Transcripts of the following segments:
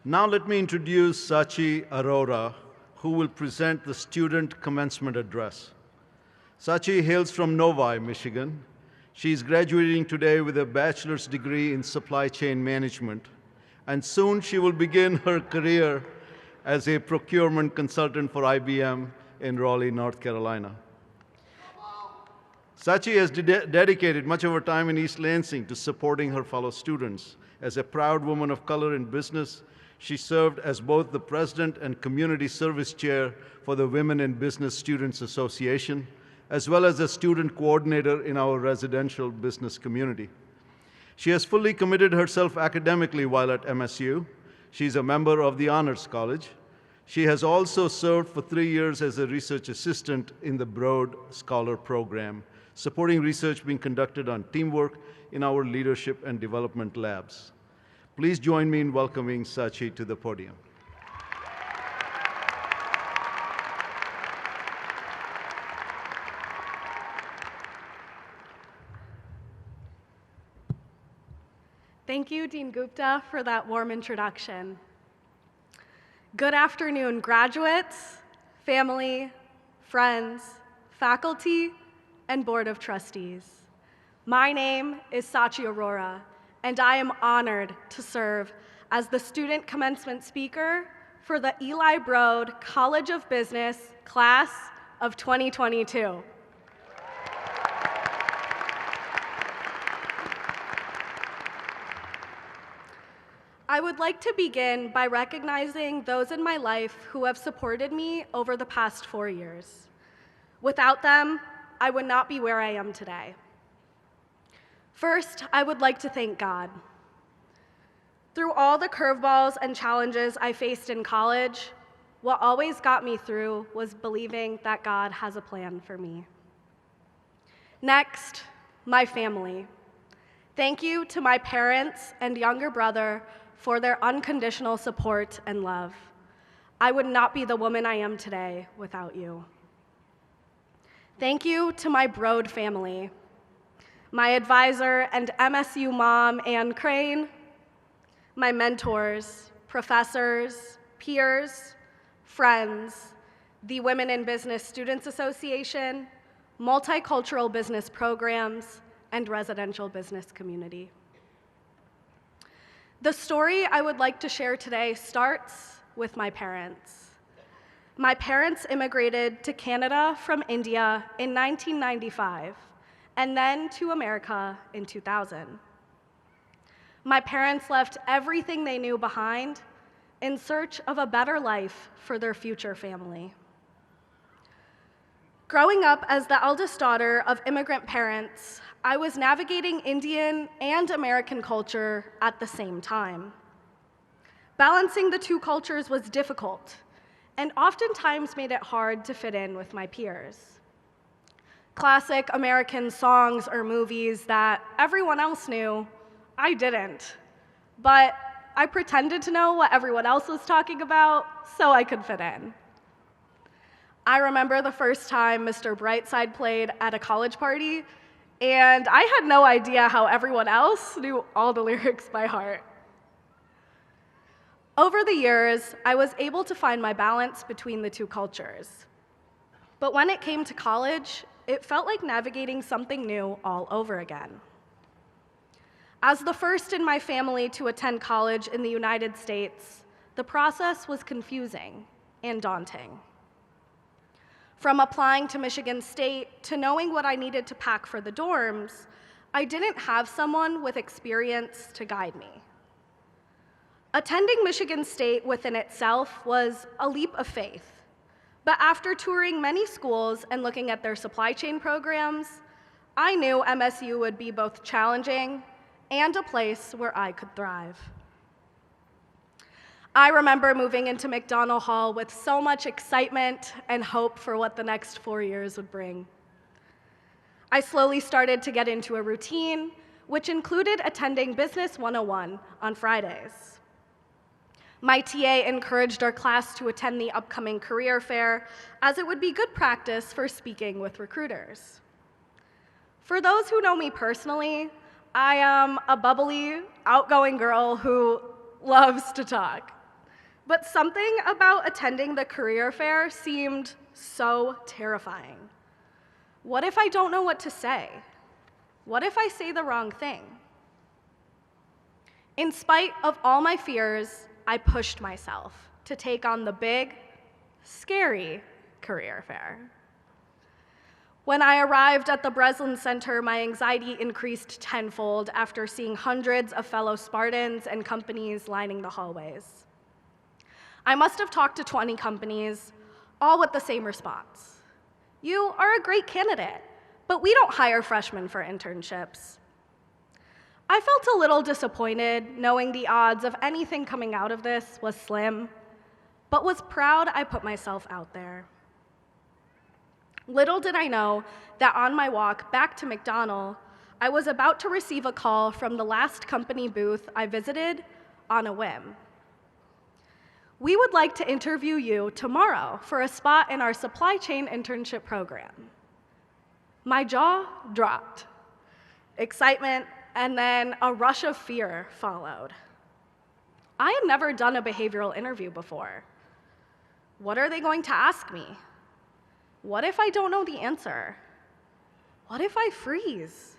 Now let me introduce Sachi Arora, who will present the Student Commencement Address. Sachi hails from Novi, Michigan. She is graduating today with a bachelor's degree in supply chain management, and soon she will begin her career as a procurement consultant for IBM in Raleigh, North Carolina. Sachi has dedicated much of her time in East Lansing to supporting her fellow students. As a proud woman of color in business, she served as both the president and community service chair for the Women in Business Students Association, as well as a student coordinator in our residential business community. She has fully committed herself academically while at MSU. She's a member of the Honors College. She has also served for 3 years as a research assistant in the Broad Scholar Program, supporting research being conducted on teamwork in our leadership and development labs. Please join me in welcoming Sachi to the podium. Thank you, Dean Gupta, for that warm introduction. Good afternoon, graduates, family, friends, faculty, and Board of Trustees. My name is Sachi Arora, and I am honored to serve as the student commencement speaker for the Eli Broad College of Business class of 2022. I would like to begin by recognizing those in my life who have supported me over the past 4 years. Without them, I would not be where I am today. First, I would like to thank God. Through all the curveballs and challenges I faced in college, what always got me through was believing that God has a plan for me. Next, my family. Thank you to my parents and younger brother for their unconditional support and love. I would not be the woman I am today without you. Thank you to my Broad family, my advisor and MSU mom, Ann Crane, my mentors, professors, peers, friends, the Women in Business Students Association, multicultural business programs, and residential business community. The story I would like to share today starts with my parents. My parents immigrated to Canada from India in 1995, and then to America in 2000. My parents left everything they knew behind in search of a better life for their future family. Growing up as the eldest daughter of immigrant parents, I was navigating Indian and American culture at the same time. Balancing the two cultures was difficult, and oftentimes made it hard to fit in with my peers. Classic American songs or movies that everyone else knew, I didn't. But I pretended to know what everyone else was talking about so I could fit in. I remember the first time Mr. Brightside played at a college party, and I had no idea how everyone else knew all the lyrics by heart. Over the years, I was able to find my balance between the two cultures. But when it came to college, it felt like navigating something new all over again. As the first in my family to attend college in the United States, the process was confusing and daunting. From applying to Michigan State to knowing what I needed to pack for the dorms, I didn't have someone with experience to guide me. Attending Michigan State within itself was a leap of faith, but after touring many schools and looking at their supply chain programs, I knew MSU would be both challenging and a place where I could thrive. I remember moving into McDonald Hall with so much excitement and hope for what the next 4 years would bring. I slowly started to get into a routine, which included attending Business 101 on Fridays. My TA encouraged our class to attend the upcoming career fair, as it would be good practice for speaking with recruiters. For those who know me personally, I am a bubbly, outgoing girl who loves to talk. But something about attending the career fair seemed so terrifying. What if I don't know what to say? What if I say the wrong thing? In spite of all my fears, I pushed myself to take on the big, scary career fair. When I arrived at the Breslin Center, my anxiety increased tenfold after seeing hundreds of fellow Spartans and companies lining the hallways. I must have talked to 20 companies, all with the same response. You are a great candidate, but we don't hire freshmen for internships. I felt a little disappointed knowing the odds of anything coming out of this was slim, but was proud I put myself out there. Little did I know that on my walk back to McDonald, I was about to receive a call from the last company booth I visited on a whim. We would like to interview you tomorrow for a spot in our supply chain internship program. My jaw dropped. Excitement and then a rush of fear followed. I had never done a behavioral interview before. What are they going to ask me? What if I don't know the answer? What if I freeze?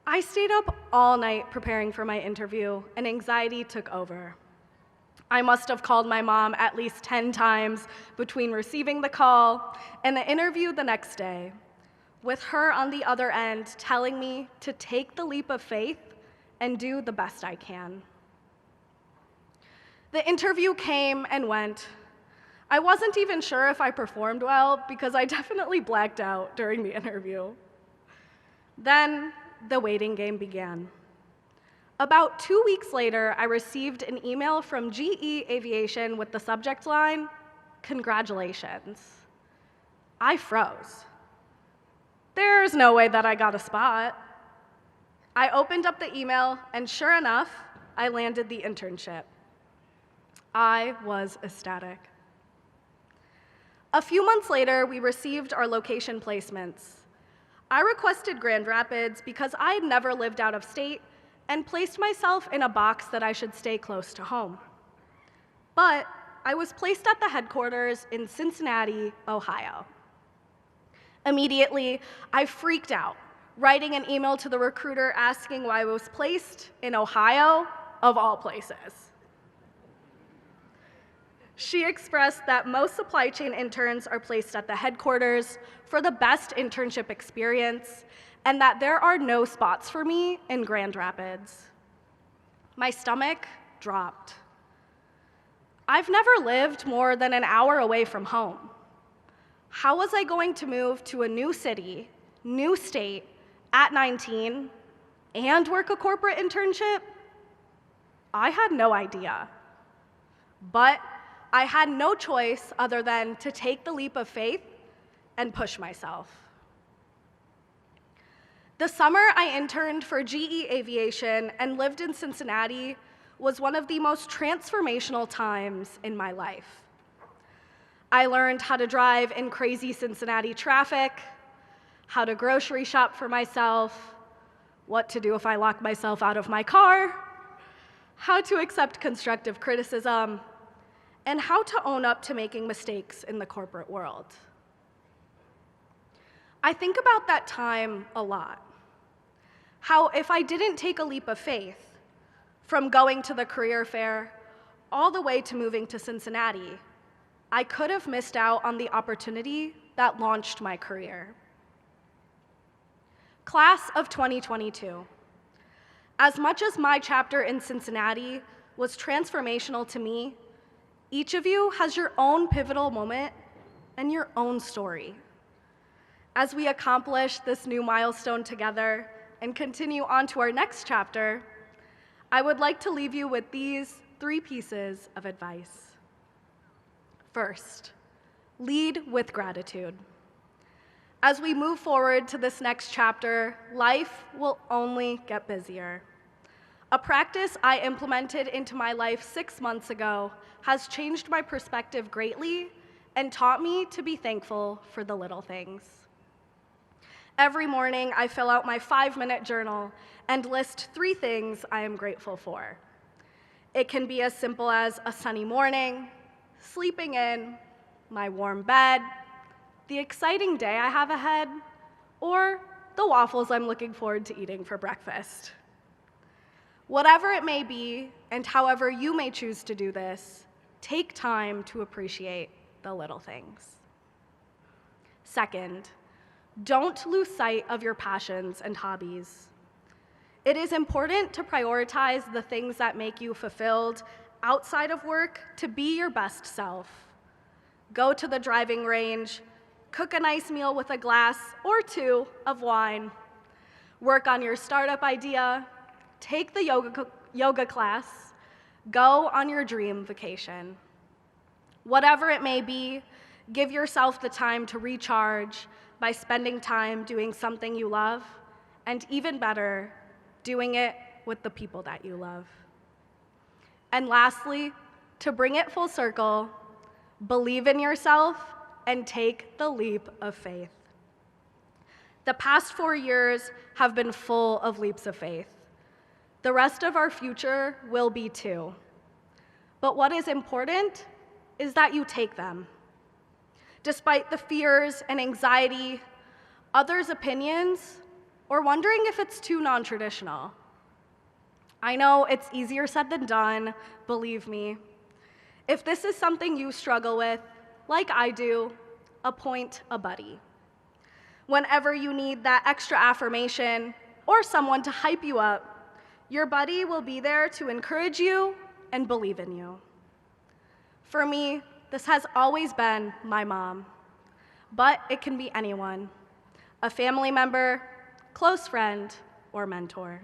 I stayed up all night preparing for my interview, and anxiety took over. I must have called my mom at least 10 times between receiving the call and the interview the next day, with her on the other end telling me to take the leap of faith and do the best I can. The interview came and went. I wasn't even sure if I performed well because I definitely blacked out during the interview. Then the waiting game began. About 2 weeks later, I received an email from GE Aviation with the subject line, "Congratulations." I froze. There's no way that I got a spot. I opened up the email, and sure enough, I landed the internship. I was ecstatic. A few months later, we received our location placements. I requested Grand Rapids because I had never lived out of state and placed myself in a box that I should stay close to home. But I was placed at the headquarters in Cincinnati, Ohio. Immediately, I freaked out, writing an email to the recruiter asking why I was placed in Ohio, of all places. She expressed that most supply chain interns are placed at the headquarters for the best internship experience, and that there are no spots for me in Grand Rapids. My stomach dropped. I've never lived more than an hour away from home. How was I going to move to a new city, new state, at 19, and work a corporate internship? I had no idea. But I had no choice other than to take the leap of faith and push myself. The summer I interned for GE Aviation and lived in Cincinnati was one of the most transformational times in my life. I learned how to drive in crazy Cincinnati traffic, how to grocery shop for myself, what to do if I lock myself out of my car, how to accept constructive criticism, and how to own up to making mistakes in the corporate world. I think about that time a lot. How if I didn't take a leap of faith, from going to the career fair all the way to moving to Cincinnati, I could have missed out on the opportunity that launched my career. Class of 2022. As much as my chapter in Cincinnati was transformational to me, each of you has your own pivotal moment and your own story. As we accomplish this new milestone together and continue on to our next chapter, I would like to leave you with these 3 pieces of advice. First, lead with gratitude. As we move forward to this next chapter, life will only get busier. A practice I implemented into my life 6 months ago has changed my perspective greatly and taught me to be thankful for the little things. Every morning, I fill out my 5-minute journal and list 3 things I am grateful for. It can be as simple as a sunny morning, sleeping in, my warm bed, the exciting day I have ahead, or the waffles I'm looking forward to eating for breakfast. Whatever it may be, and however you may choose to do this, take time to appreciate the little things. Second, don't lose sight of your passions and hobbies. It is important to prioritize the things that make you fulfilled outside of work to be your best self. Go to the driving range, cook a nice meal with a glass or two of wine, work on your startup idea, take the yoga class, go on your dream vacation. Whatever it may be, give yourself the time to recharge by spending time doing something you love, and even better, doing it with the people that you love. And lastly, to bring it full circle, believe in yourself and take the leap of faith. The past 4 years have been full of leaps of faith. The rest of our future will be too. But what is important is that you take them. Despite the fears and anxiety, others' opinions, or wondering if it's too non-traditional. I know it's easier said than done, believe me. If this is something you struggle with, like I do, appoint a buddy. Whenever you need that extra affirmation or someone to hype you up, your buddy will be there to encourage you and believe in you. For me, this has always been my mom, but it can be anyone, a family member, close friend, or mentor.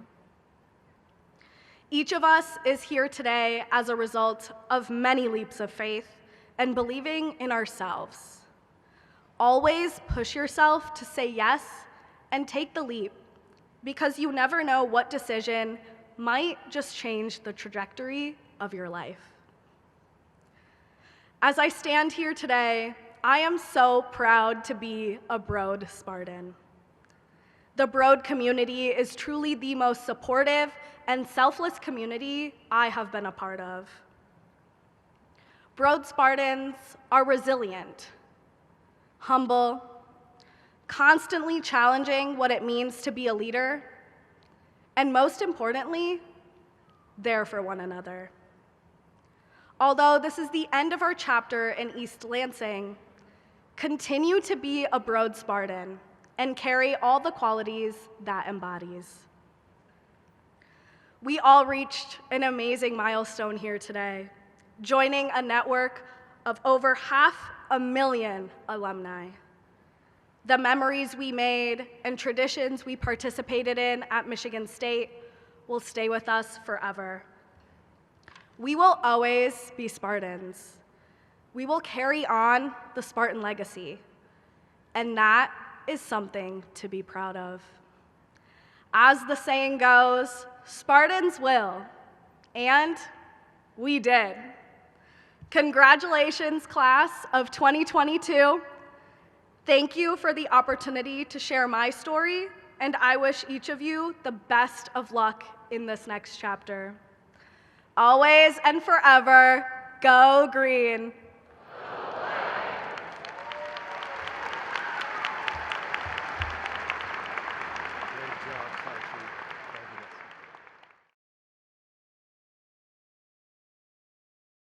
Each of us is here today as a result of many leaps of faith and believing in ourselves. Always push yourself to say yes and take the leap, because you never know what decision might just change the trajectory of your life. As I stand here today, I am so proud to be a Broad Spartan. The Broad community is truly the most supportive and selfless community I have been a part of. Broad Spartans are resilient, humble, constantly challenging what it means to be a leader, and most importantly, there for one another. Although this is the end of our chapter in East Lansing, continue to be a Broad Spartan and carry all the qualities that embodies. We all reached an amazing milestone here today, joining a network of over 500,000 alumni. The memories we made and traditions we participated in at Michigan State will stay with us forever. We will always be Spartans. We will carry on the Spartan legacy, and that is something to be proud of. As the saying goes, Spartans will, and we did. Congratulations, class of 2022. Thank you for the opportunity to share my story, and I wish each of you the best of luck in this next chapter. Always and forever, go green.